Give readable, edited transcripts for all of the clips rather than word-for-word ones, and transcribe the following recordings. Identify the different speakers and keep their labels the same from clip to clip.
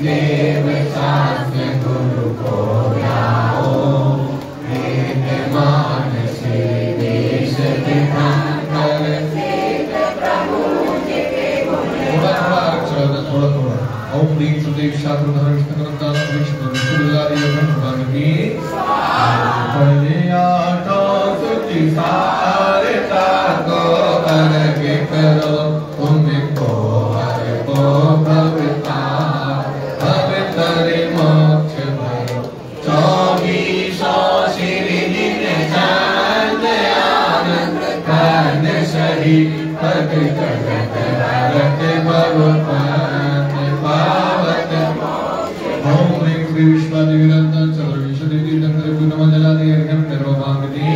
Speaker 1: देव शास्त्र गुरु को लाओ, वेद मानस देश दिखाकर प्रभु जी के गुण थोड़ा ओम ह्रीं सुदेव शास्त्रधर विष्णुकरंता विष्णुदारी भगवान की पहले आठों सुचि सारता को अर्घ करो, तुमको हर को भवता भवतरि मोक्ष भरो। 2400 श्री दिन चांद आनंद कान सही पद जगत भारत भगवान पावत। ओम ह्रीं श्री विश्वादिविरंतन सर्वविशुद्धि तीर्थंकर गुणमंडलादि अर्घ्यं निर्वभामि।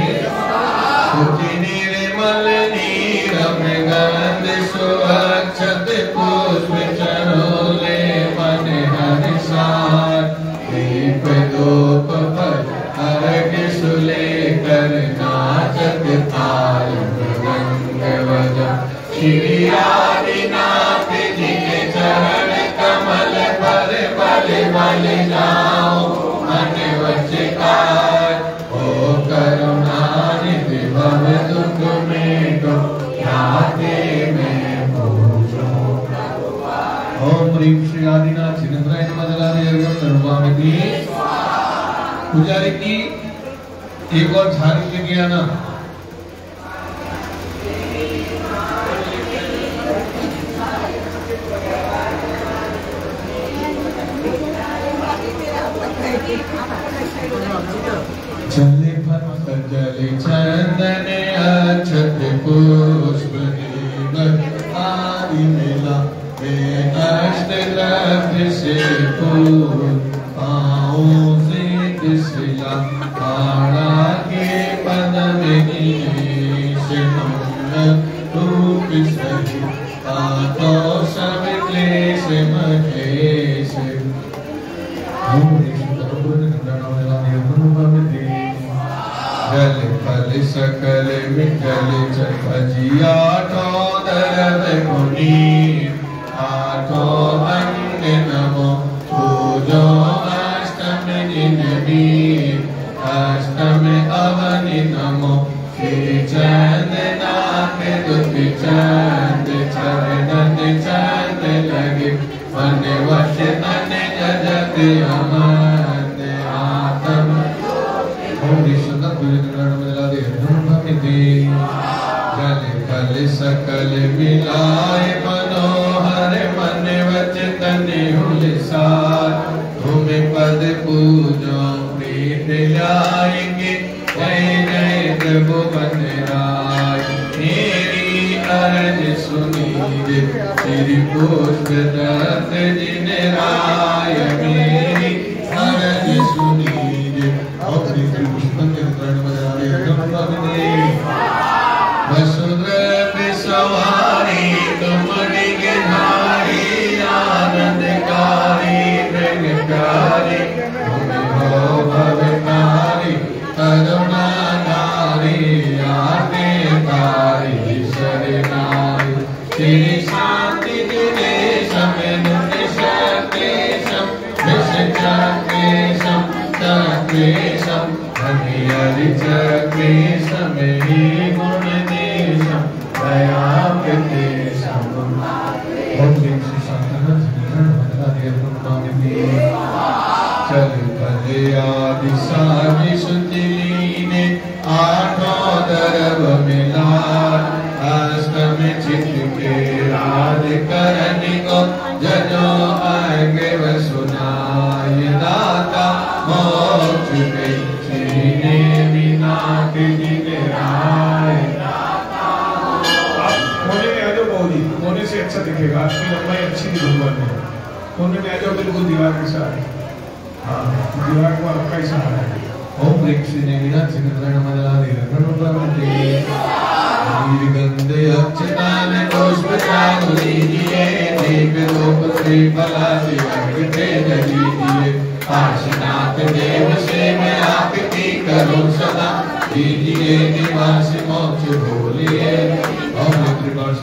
Speaker 1: शुचि निर्मल नीरमृगंध सुअक्षत पुष्प चरोले मन हर्षार। दीप धूप फल अर्घ्य सुलेकर नाचत ताल मृदंग बजा। श्री आदिनाथ जी के चरण कमल पर बल बल जाओ, मन वचकार ओ करुणानिधि भव दुख मेटो, ख्याति में पूजो भगवान। ओम ह्रीं श्री आदिनाथ जिनेन्द्राय नमः जलादि अर्घ्यं निर्वभामि। पुजारी की एक और झाड़ी लेके आना। चले फल जले चंदन अक्षत पुष्प देव आदि मिला, वे अष्ट द्रव्य से फूल पाँवों से दिशला। काढ़ा के पद में नीश मंगल रूप सही, तातो सब क्लेश महेश। जल फल सकल मिटल जपजी आठों दरद गुनी, आठों अंग नमो पूजो अष्टम दिन वीर। अष्टम अवनि नमो श्री चंद नाथ दुख चंद, चरणन चंद लगे मन वश तन जगत अमन आत्म। जल कल सकल मिलाए मनोहर मन वच तन हुलसार। तुम पद पूजो प्रीत लाएंगे, जय जय त्रिभुवन राय। मेरी अर्ज सुनीजे श्री पुष्प दत्त जिन राय, मेरी अर्ज सुनीजे। और श्री वसुदेव सवारी तुम गिरधारी, आनंदकारी मृग प्यारी। तुम हो भवतारी करुणा नारी, आज्ञाकारी शरणाई। श्री शांति दिनेशम निशक्लेशम विषचक्लेशम चक्लेशम हरिचक्लेशम ही गुणदेशम दयाकृतेशम। ओम ह्रीं श्री शांतानाथ जिनेन्द्राय नमः जलादि चल भले आदि साधि शुद्धि लीने, आठों दरब मिलार। अष्टम चित्त के राज करन को, जजो अर्घ्य सुनाय दाता मोक्ष के। श्री नेमिनाथ जिनेन्द्राय। कोने में आ जाओ बहुदी, कोने से अच्छा दिखेगा। आपकी लंबाई अच्छी नहीं भगवान ने। कोने में आ जाओ बिल्कुल दीवार के साथ। हाँ, दीवार को आपका ही सहारा है। ओम ह्रीं श्री नेमिनाथ जिनेन्द्राय नमः जलादि अर्घ्यं निर्वभामि। नीलगंध अक्षतान पुष्प चारु लीजिए, दीप धूप श्रीफलादि अर्घ्य तेज लीजिए। काशीनाथ देव से मैं आपकी करूं सदा, दीजिए निवास मोक्ष बोलिए। ओम त्रिकाल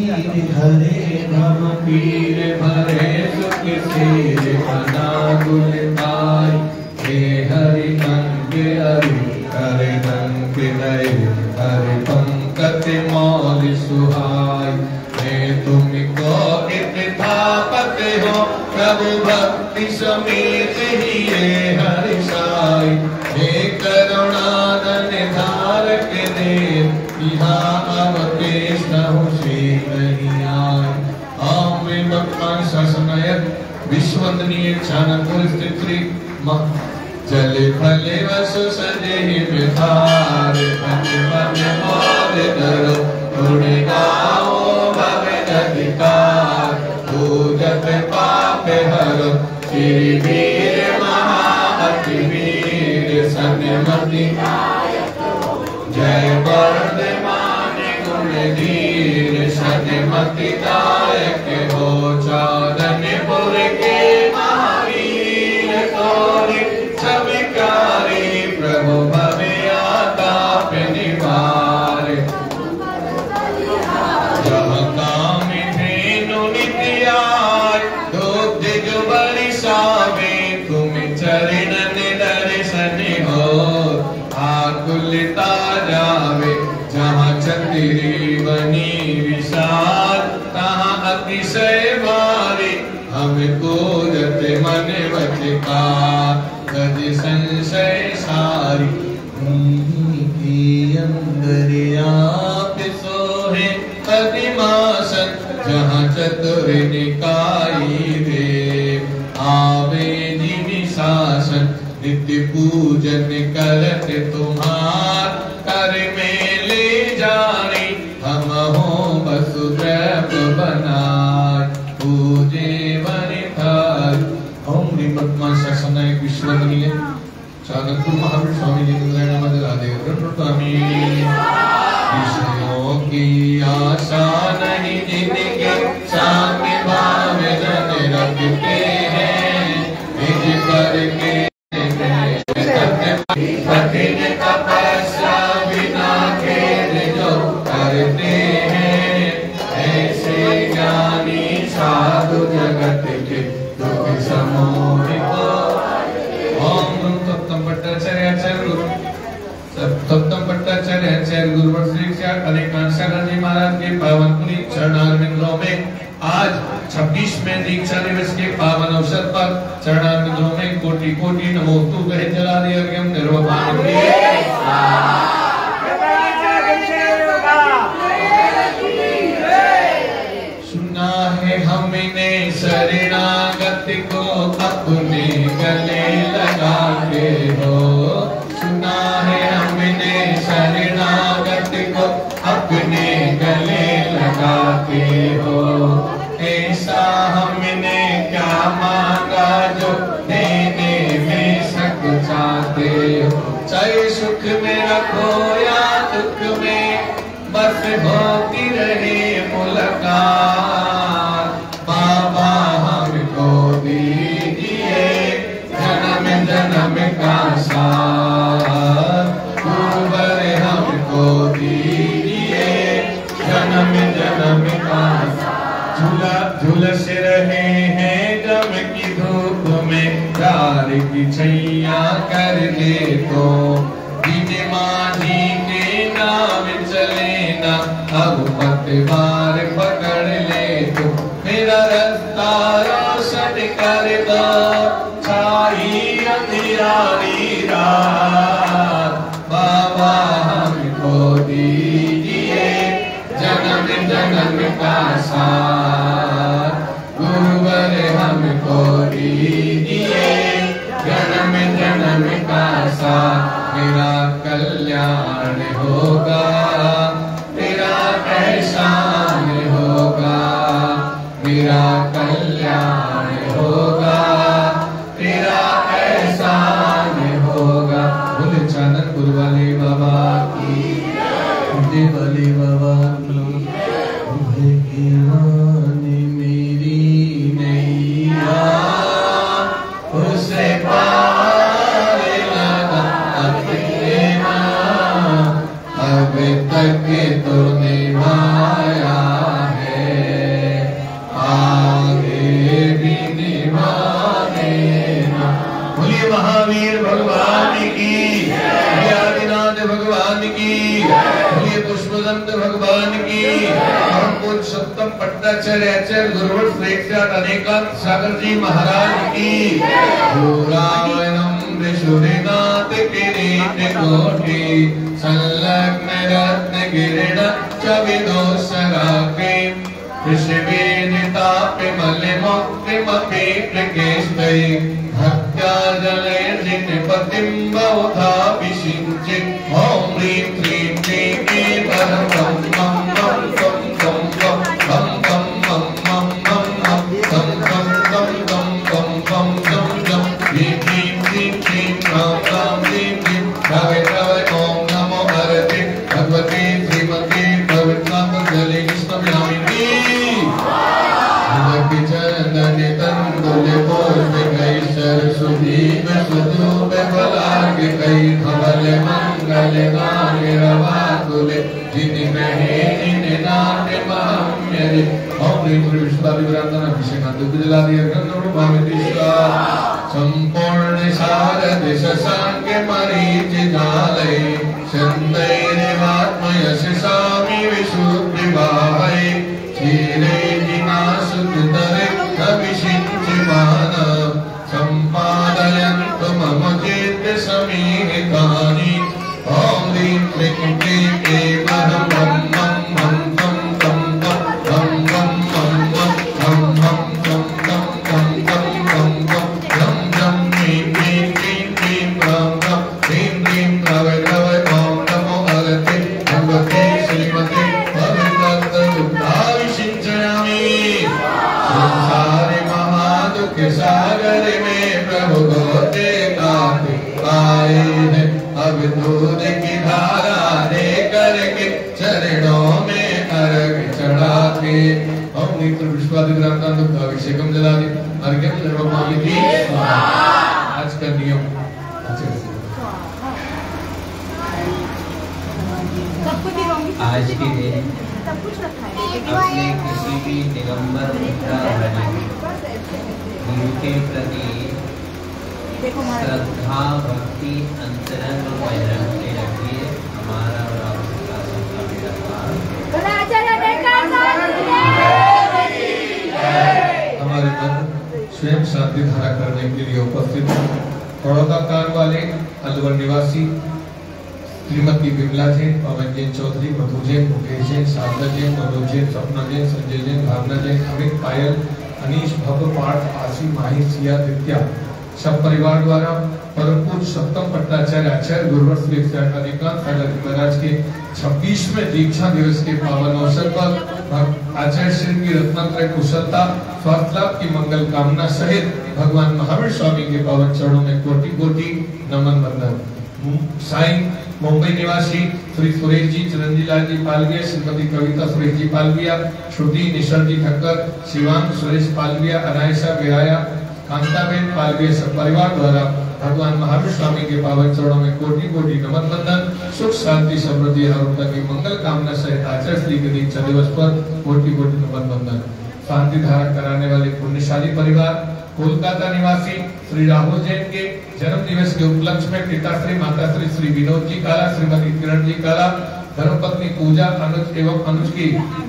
Speaker 1: हरे भव पीर भरे सुख सीर बना गुल पाई हे हरि अंग हरि हरे रंग नए हरे पंकज मौल सुहाय हे तुमको इत्थापत हो प्रभु भक्ति समेत ही हरि साई हे करुणाधन धारक देव यहाँ अवकेश नहुषे नहीं आए आम में भक्तान शासनायक विश्ववंदनीय चाणक्य स्थित श्री जल फले वसु सजे विहार फले फले मोर धरो उड़े गाओ भवे अधिकार पूजत पाप हरो श्री वीर महाअति वीर सन्मति जय वर्धमान गुण धीर सन्मति दायक हो चादनपुर के महावीर तोरे चमकारी प्रभु भवे आताप निवार जहाँ काम धेनु नित्याय दुग्ध जो बरसावे तुम चरणन दर्शन हो आकुलता जावे जहाँ चंद्री बनी विशाल तहाँ अतिशय भारी हमको जत मन वचका गज संशय सारी अंदर आप सोहे पदिमासन जहाँ चतुर निकाई देव आवे जिमि शासन नित्य पूजन करत तुम्हार कर में ले जाने हम हो वसुदेव बनाए पूजे वनिथार ओम ह्रीं पद्मा शासनायक विश्ववंदनीय चाणक्य महावीर स्वामी जी मध्ये राधे प्रणामी विषयों की आशा नहीं जिनके सामने भाव जन रखते हैं निज करके कठिन तपस्या बिना खेद जो करते हैं ऐसे ज्ञानी साधु जगत के दुख समूह ओम सप्तम भट्टाचार्य गुरु सप्तम भट्टाचार्य गुरु श्री अनेकांशानंद जी महाराज के पावन पुनीत चरणारविंदों में आज 26वें दीक्षा दिवस के पावन अवसर पर चरणारविंदों में कोटि कोटि नमोस्तु कहे जला दिया हम निर्वपान सुना है हमने शरणागत को अपने गले लगा के हो सुना है हमने शरणागत को अपने गले लगा के हो ऐसा हमने क्या मांगा जो देने में सक चाहते हो चाहे सुख में रखो या दुख में बस होती रहे मुलाकात बाबा हमको दीजिए जन्म जन्म का साथ गुरुवर हमको दीजिए जन्म जन्म का झुलस रहे हैं गम की धूप में प्यार की छैया कर दे तो बिन मांझी के नाम चले ना अब पतवार पकड़ ले तो मेरा रास्ता रोशन कर दो छाई अंधियारी रात बाबा हमको दीजिए जन्म जन्म का साथ गुरुवर हमको दीजिए जन्म जन्म का साथ मेरा कल्याण होगा तेरा एहसान होगा मेरा कल्याण होगा तेरा एहसान होगा बोले चाणक्य गुरु वाले बाबा की वाले बाबा मेरी नैया उसे पार लगा अब तक तो निभाया है पुरुषोत्तम पट्टाचार्य आचार्य गुरुवर श्रेष्ठ अनेकांत सागर जी महाराज की रावणम विशुरिनाथ किरीट कोटि संलग्न रत्न किरण च विदोषराके ऋषिवेदितापि मलिमुक्तिमपि प्रकेष्टै भक्त्या जले निपतिं बहुधा विषिञ्चित् ॐ ह्रीं क्लीं क्लीं परं बं बं बं बं बं बं बं बं बं बं बं बं बं बं बं बं बं बं ह्रीं क्लीं क्लीं क्लीं रां रां ह्रीं क्लीं रावे रावे ॐ नमो हरते भगवते श्रीमते भगवत्पादजले कृष्णविनामिनी चंदन तंदुल पुष्प कई सरस्वती सुधूप फलाग कई धवल मंगल गान रवातुले जिन रहे इन नाट्य महाम्यरे ओम ह्रीं विश्वादिव्रांतन अभिषेकांत जला दिया गंधर्व भामितिष्ठा संपूर्ण शारद शशांक मरीच जालय चंदैर्वात्मयश स्वामी विशुद्धि भावै क्षीरे जिनासुतरे अभिषिञ्चमान सम्पादयन्तु मम चित्त समीहितानि ॐ ह्रीं क्लीं क्लीं क्लीं बं बं बं बं बं बं बं बं बं बं बं बं बं बं बं बं जं जं क्लीं क्लीं क्लीं क्लीं बं बं ह्रीं क्लीं रवे रवे ॐ नमो हरते भगवते श्रीमते संसारे महादुख सागर में प्रभु गोते काटे आए हैं अब दूध की धारा दे करके चरणों में अर्घ चढ़ाते ओम ह्रीं विश्वादिव्रांतन अभिषेकम जला दी अर्घ्यम सर्वमामिति आज का नियम
Speaker 2: आज के दिन अपने किसी भी दिगंबर गुरु के प्रति श्रद्धा भक्ति अंतरंग बजरंग से रखिए। हमारा और आपका सबका विश्वास
Speaker 1: हमारे मन स्वयं शांति धारा करने के लिए उपस्थित हैं। बड़ौदा कार वाले अलवर निवासी श्रीमती विमला जैन, पवन जैन चौधरी, मधु जैन, मुकेश जैन, साधना जैन, मनोज जैन, सपना जैन, संजय जैन, भावना जैन, अमित, पायल, अनीश, भव्य, पाठ, आशी, माही, सिया, दित्या सब परिवार द्वारा परम पूज्य सप्तम पट्टाचार्य आचार्य गुरुवर श्री अनेकांत सागर महाराज के 26वें दीक्षा दिवस के पावन अवसर पर आचार्य श्री की रत्नात्रय कुशलता स्वास्थ्य लाभ की मंगल कामना सहित भगवान महावीर स्वामी के पावन चरणों में कोटि कोटि नमन वंदन। साईं मुंबई निवासी श्री सुरेश जी, चिरंजीव लाल जी पालविया, श्रीमती कविता सुरेश जी पालविया, श्रुति निशर जी ठक्कर, शिवांग सुरेश पालविया, अनायसा विराया, कांताबेन पालविया सब परिवार द्वारा भगवान महावीर स्वामी के पावन चरणों में कोटि कोटि नमन वंदन। सुख शांति समृद्धि आरोग्य की मंगल कामना सहित आचार्य श्री के दीक्षा दिवस पर कोटि कोटि नमन वंदन। शांति धारण कराने वाले पुण्यशाली परिवार कोलकाता निवासी श्री राहुल जैन के जन्म दिवस के उपलक्ष्य में पिताश्री माताश्री श्री विनोद जी काला, श्रीमती किरण जी काला, धर्मपत्नी पूजा, अनुज एवं अनुज की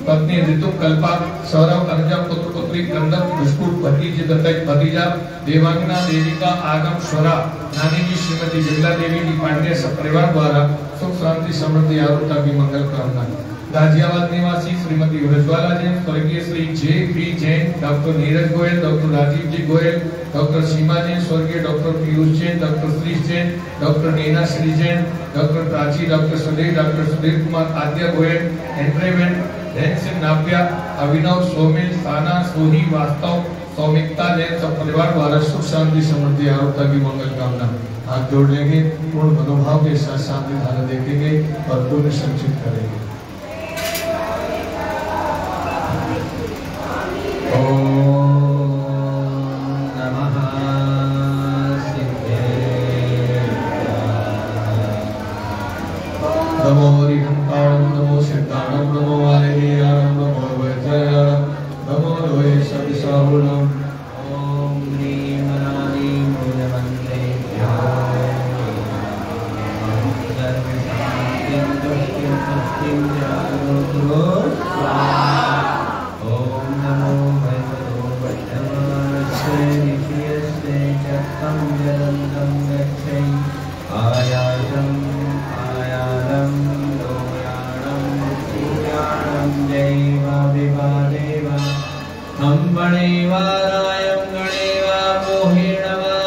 Speaker 1: पत्नी ऋतु कल्पा, सौरभ, अनुजा, पुत्र पुत्री, कंदन, बिस्कुट, भतीजे, दत्तक, भतीजा, देवांगना, देविका, आगम, स्वरा, नानी जी श्रीमती विमला देवी जी पांडे सब परिवार द्वारा सुख शांति समृद्धि आरोग्य की मंगल कामना। गाजियाबाद निवासी श्रीमती रजवाला जैन, स्वर्गीय Shri J P Jain, doctor Neeraj Goyal, doctor Rajiv ji Goyal, doctor Seema Jain, स्वर्गीय doctor Piyush Jain, doctor Shrish Jain, doctor Neena Shri Jain, doctor Prachi, doctor Sudhir Kumar, Aadya Goyal, एंड्रेवेन, धैन सिंह नापिया, अभिनव, सोमिल, साना, सोही, वास्तव, सौमिकता जैन सब परिवार द्वारा सुख शांति समृद्धि आरोग्य की मंगल कामना। हाथ जोड़ लेंगे, पूर्ण मनोभाव के साथ शांति धारा देखेंगे और पुण्य संचित करेंगे। नमो हरिहंताणं, नमो सिद्धाणं, नमो वालेयाणं, नमो वैद्याणं, नमो लोहे सविसाहुणं।
Speaker 2: ओम ह्रीं अनादि मूलमन्त्रे ध्यान सर्वशान्तिं तुष्टिं हम गणेवारायं गणेवा मोहिणवा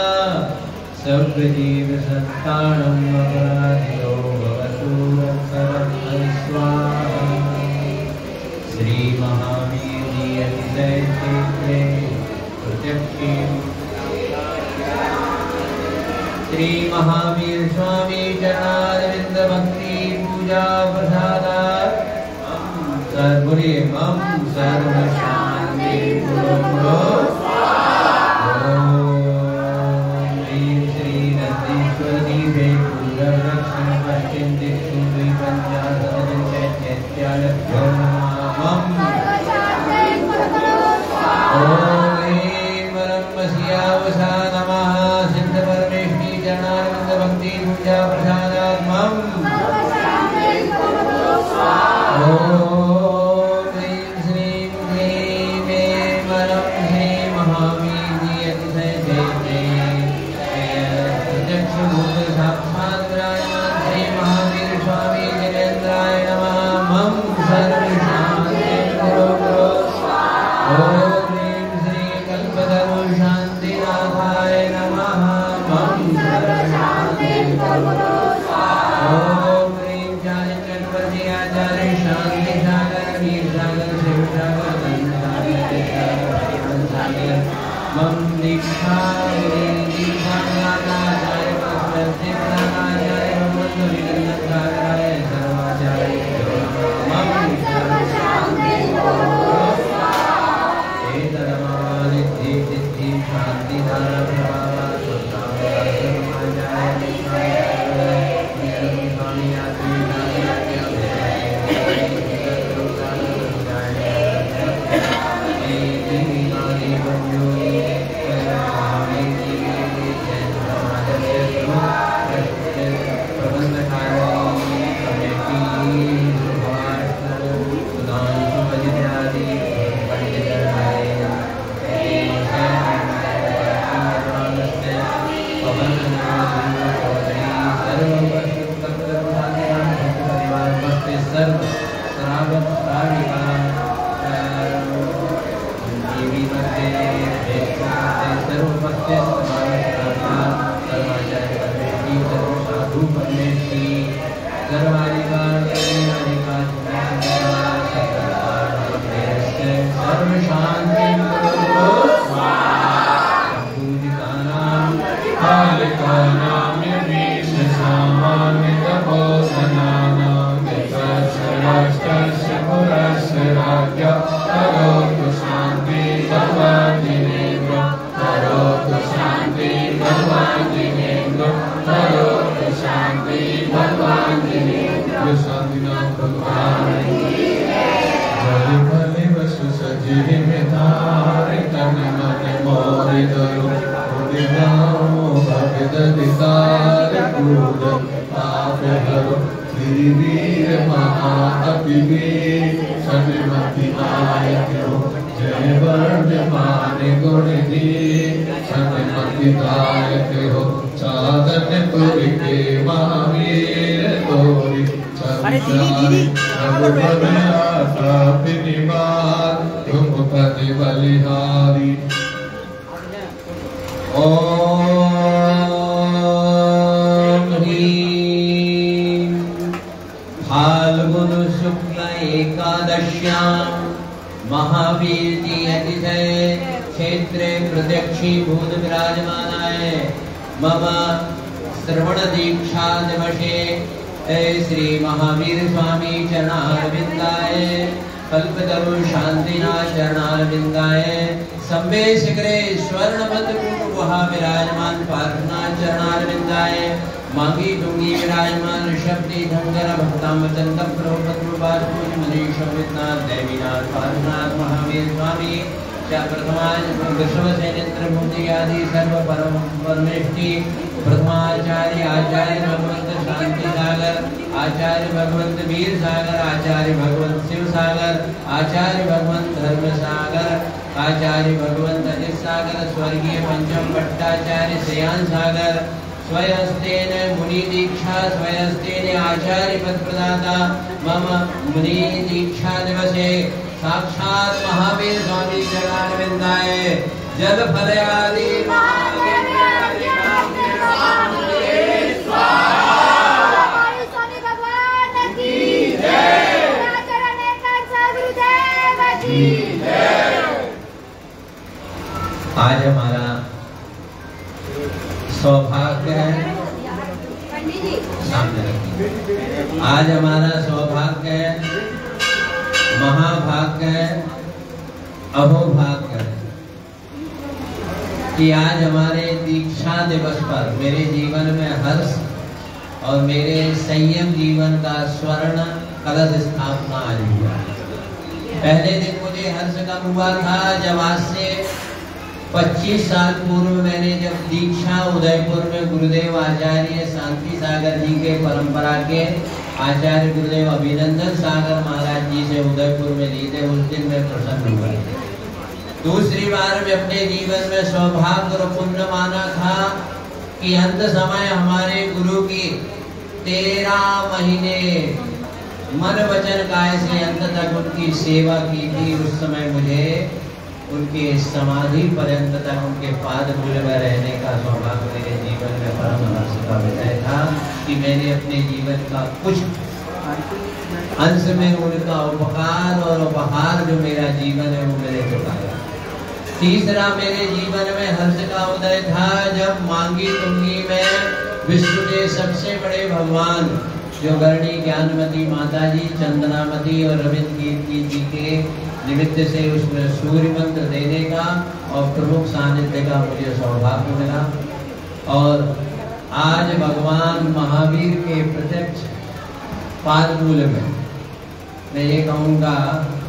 Speaker 2: सप्तजीव संतानं अपराधियो भवतु रक्षरक्षं स्वाहा। श्री महावीर जी अतिशय क्षेत्रे प्रत्यक्षे श्री महावीर स्वामी चरणारविंद भक्ति पूजा प्रसादात् सर्वरे मम सर्व शांति गुरु श्री नंदीश्वरी वे पूर्व दक्षिण पश्चिम दिक्षु द्विपंचाशद्विशत्यत्यालभ्यो नमः। वशियावसा नमः सिद्ध परमेश्वरी चरणारविंद भक्ति पूजा प्रसादात् मम महावीर जी अतिशय क्षेत्रे प्रत्यक्षीभूत विराजमानाय मम श्रवण दीक्षा दिवसे श्री महावीर स्वामी चरणारविंदाय कल्पतरु शांतिना चरणारविंदाय संबे शिखरे स्वर्णवत वहाँ विराजमान प्रार्थना चरणारविंदाय मांगी डूंगी विराजमान शब्दी धंगर भक्ताम चंद प्रभुपद्रुपाद पूज मनीष विद्नाथ देवीनाथ पार्वनाथ महावीर स्वामी क्या प्रथमाज विश्व सेनेन्द्र मूर्ति आदि सर्व परम परमेष्टि प्रथमाचार्य आचार्य भगवंत शांति सागर आचार्य भगवंत वीर सागर आचार्य भगवंत शिव सागर आचार्य भगवंत धर्म सागर आचार्य भगवंत अजित सागर स्वर्गीय पंचम भट्टाचार्य श्रेयान सागर स्वयस्तेन मुनि दीक्षा स्वयस्तेन आचार्य पद प्रदाता मम मुनि दीक्षा दिवसे साक्षात महावीर स्वामी चरणारविंदाय जल फल आदि आज हमारा सौभाग्य है, सामने रखिए। आज हमारा सौभाग्य है, महाभाग्य है, अहोभाग्य है कि आज हमारे दीक्षा दिवस पर मेरे जीवन में हर्ष और मेरे संयम जीवन का स्वर्ण कलश स्थापना आज हुआ। पहले दिन मुझे हर्ष कब हुआ था जब आज से 25 साल पूर्व मैंने जब दीक्षा उदयपुर में गुरुदेव आचार्य शांति सागर जी के परंपरा के आचार्य गुरुदेव अभिनंदन सागर महाराज जी से उदयपुर में ली थे, उस दिन मैं प्रसन्न हुआ। दूसरी बार मैं अपने जीवन में सौभाग्य और पुण्य माना था कि अंत समय हमारे गुरु की 13 महीने मन वचन काय से अंत तक उनकी सेवा की थी। उस समय मुझे उनके समाधि पर्यंत तक उनके पाद धूल में रहने का सौभाग्य मेरे जीवन में परम हर्ष का विषय था कि मैंने अपने जीवन का कुछ अंश में उनका उपकार और उपहार जो मेरा जीवन है वो मैंने चुकाया। तीसरा मेरे जीवन में हर्ष का उदय था जब मांगी तुंगी में विश्व के सबसे बड़े भगवान जो गरणी ज्ञानमती माता जी, चंदनामती और रविंद्र कीर्ति जी के निमित्त से उसमें सूर्य मंत्र देने का और प्रमुख सानिध्य का मुझे सौभाग्य मिला। और आज भगवान महावीर के प्रत्यक्ष पादमूल में मैं ये कहूँगा,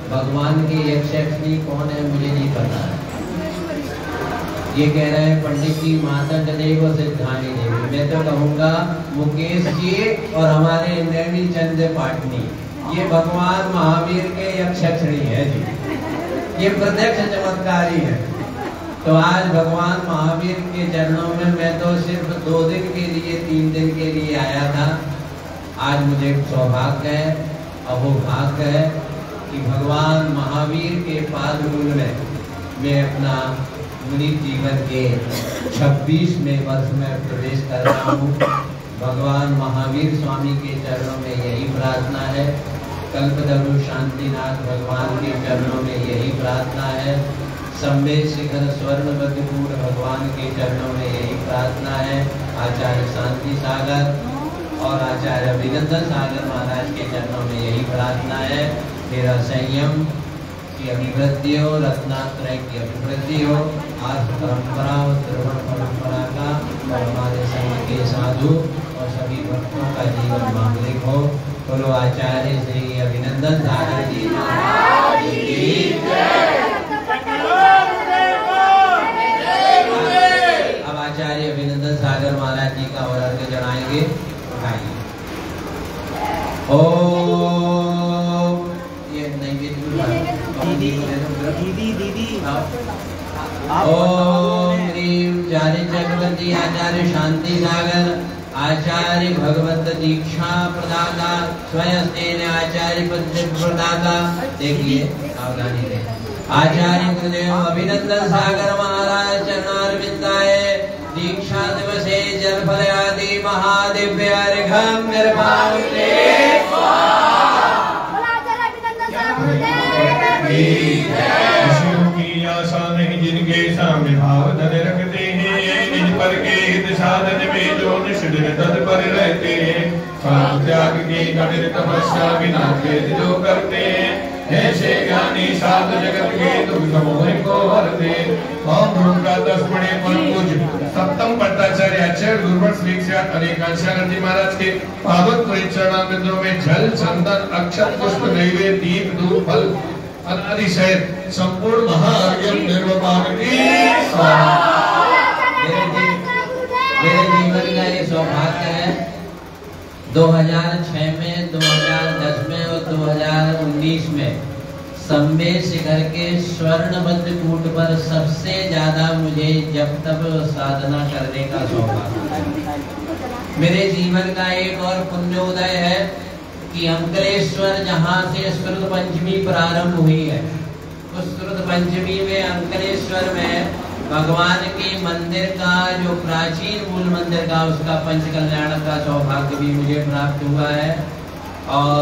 Speaker 2: भगवान के यक्षिणी कौन है मुझे नहीं पता है। ये कह रहे हैं पंडित जी माता देव और सिद्धानी देवी, मैं तो कहूँगा मुकेश जी और हमारे इंद्रणी चंद्र पाटनी, ये भगवान महावीर के यक्षिणी है जी, ये प्रत्यक्ष चमत्कारी है। तो आज भगवान महावीर के चरणों में मैं तो सिर्फ 2 दिन के लिए 3 दिन के लिए आया था। आज मुझे सौभाग्य है, अहोभाग्य है कि भगवान महावीर के पादधूल में मैं अपना मुनि जीवन के 26वें वर्ष में प्रवेश कर रहा हूँ। भगवान महावीर स्वामी के चरणों में यही प्रार्थना है, कल्पतरु शांतिनाथ भगवान के चरणों में यही प्रार्थना है, संवेद शिखर स्वर्णबद्ध कूट भगवान के चरणों में यही प्रार्थना है, आचार्य शांति सागर और आचार्य अभिनंदन सागर महाराज के चरणों में यही प्रार्थना है। मेरा संयम की अभिवृद्धि हो, रत्नात्रय की अभिवृद्धि हो, आज परंपरा और द्रवण परंपरा का और हमारे संघ के साधु और सभी भक्तों का जीवन मांगलिक हो। बोलो आचार्य श्री अभिनंदन सागर जी महाराज की जय। अब आचार्य अभिनंदन सागर महाराज जी का और अर्घ्य चढ़ाएंगे। ओम ह्रीं चारि चक्रवर्ती आचार्य शांति सागर आचार्य भगवत दीक्षा प्रदाता स्वयं तेन आचार्य पद प्रदाता। देखिए सावधानी से आचार्य गुरुदेव अभिनंदन सागर महाराज चरणारविंदाय दीक्षा दिवसे जल फल आदि महादिव्य अर्घ्यं निर्भावते
Speaker 1: की आशा नहीं जिनके सामने भाव धन रखते हैं, निज पर के हित साधन में जो निष्ठिर तत्पर रहते हैं, स्वार्थ त्याग की कठिन तपस्या बिना भेद जो करते हैं, ऐसे ज्ञानी साधु जगत के दुख मोह को हरते। ओम गुरु का 10 बड़े परम पूज्य सप्तम पट्टाचार्य आचार्य गुरुवर श्री अनेकाचार्य जी महाराज के पावन चरणारविंदों में जल चंदन अक्षत पुष्प नैवेद्य दीप धूप फल अतिशय संपूर्ण महायज्ञ निर्वपान की स्वाहा।
Speaker 2: मेरे जीवन का ये सौभाग्य है 2006 में, 2010 में और 2019 में संवेद शिखर के स्वर्णबद्ध कूट पर सबसे ज्यादा मुझे जब तब साधना करने का सौभाग्य। मेरे जीवन का एक और पुण्योदय है कि अंकलेश्वर जहाँ से श्रुत पंचमी प्रारंभ हुई है, उस श्रुत पंचमी में अंकलेश्वर में भगवान के मंदिर का जो प्राचीन मूल मंदिर का उसका पंच कल्याण का सौभाग्य भी मुझे प्राप्त हुआ है। और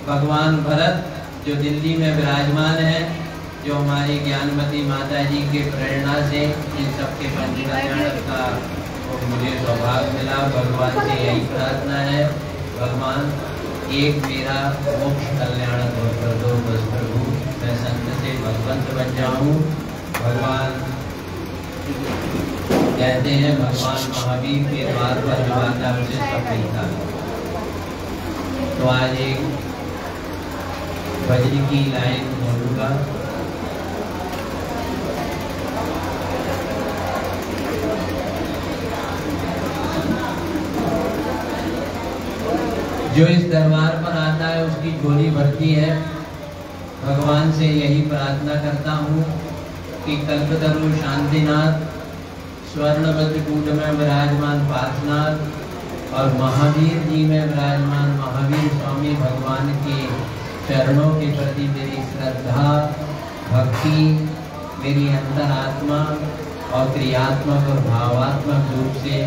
Speaker 2: भगवान भरत जो दिल्ली में विराजमान है, जो हमारी ज्ञानमती माता जी के प्रेरणा से इन सबके पंच कल्याण का मुझे सौभाग्य मिला। भगवान से यही प्रार्थना है, भगवान एक मेरा मोक्ष कल्याण कर दो बस प्रभु, मैं संत से भगवंत बन जाऊं। भगवान कहते हैं भगवान महावीर के द्वार पर जो आता है उसे सब मिलता है। तो आज एक भजन की लाइन बोलूंगा। जो इस दरबार पर आता है उसकी झोली भरती है। भगवान से यही प्रार्थना करता हूँ कि कल्पतरु शांतिनाथ, स्वर्णवज्र कूट में विराजमान पार्थनाथ और महावीर जी में विराजमान महावीर स्वामी भगवान के चरणों के प्रति मेरी श्रद्धा भक्ति, मेरी अंतरात्मा और क्रियात्मक और भावात्मक रूप से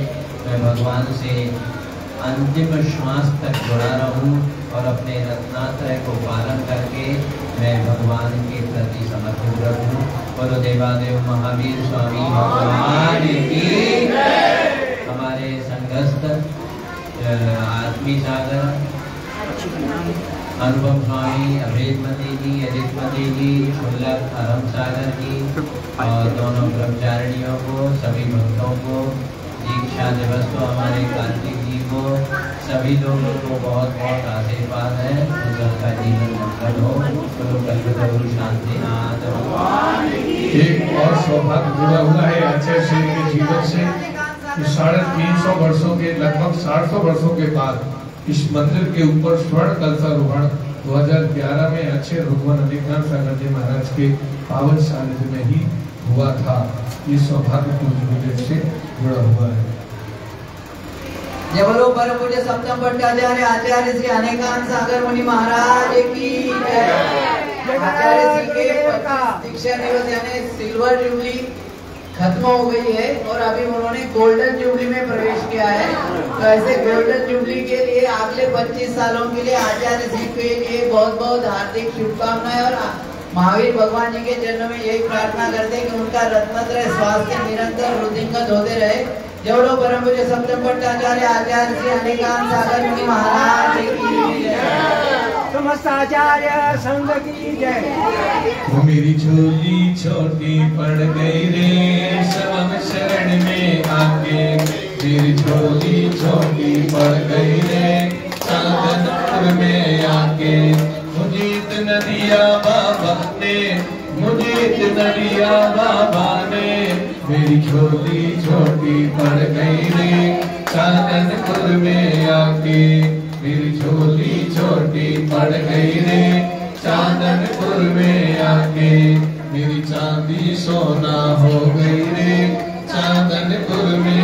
Speaker 2: मैं भगवान से अंतिम श्वास तक जुड़ा रहूं और अपने रत्नात्रय को पालन करके मैं भगवान के प्रति समर्पित रहूं। बोलो देवादेव महावीर स्वामी भगवान की। हमारे संघस्थ आत्मी सागर अनुपम स्वामी, अभेदमती जी, अजितमती जी, शुल्लक धर्म सागर जी और दोनों ब्रह्मचारिणियों को, सभी भक्तों को दीक्षा दिवस को हमारे कार्तिक जी को, सभी लोगों को बहुत बहुत आशीर्वाद है। उनका जीवन मंगल हो। बोलो कल्पतरु शांतिनाथ।
Speaker 1: एक और सौभाग्य जुड़ा हुआ है आचार्य श्री के जीवन से। 350 वर्षों के, लगभग 700 वर्षों के बाद इस मंदिर के ऊपर स्वर्ण कलशारोहण 2011 में अच्छे भगवान अनिकांत सागर जी महाराज के पावन सानिध्य में ही हुआ था। ये सौभाग्य पूज्य से जुड़ा हुआ है।
Speaker 3: जय बोलो परम पूज्य सप्तम भट्टाचार्य आचार्य श्री अनेकांत सागर मुनि महाराज की जय। आचार्य श्री के दीक्षा दिवस यानी सिल्वर जुबली खत्म हो गई है और अभी उन्होंने गोल्डन जुबली में प्रवेश किया है। तो ऐसे गोल्डन जुबली के लिए अगले 25 सालों के लिए आचार्य श्री के लिए बहुत बहुत हार्दिक शुभकामनाएं और महावीर भगवान जी के चरणों में यही प्रार्थना करते हैं कि उनका रत्नत्रय स्वास्थ्य निरंतर वृद्धिंगत होते रहे। जय परम पूज्य सप्तम भट्टाचार्य आचार्य श्री अनेकांत सागर मुनि महाराज की जय।
Speaker 4: समस्त आचार्य संघ की जय।
Speaker 1: मेरी झोली छोटी पड़ गई रे शरण शरण में आके, मेरी झोली छोटी पड़ गई रे साधनपुर में आके। मुझे इतना दिया बाबा ने, मुझे इतना दिया बाबा ने, मेरी झोली छोटी पड़ गई रे साधनपुर में आके। मेरी झोली छोटी पड़ गई रे चांदनपुर में आके। मेरी चांदी सोना हो गई रे चांदनपुर में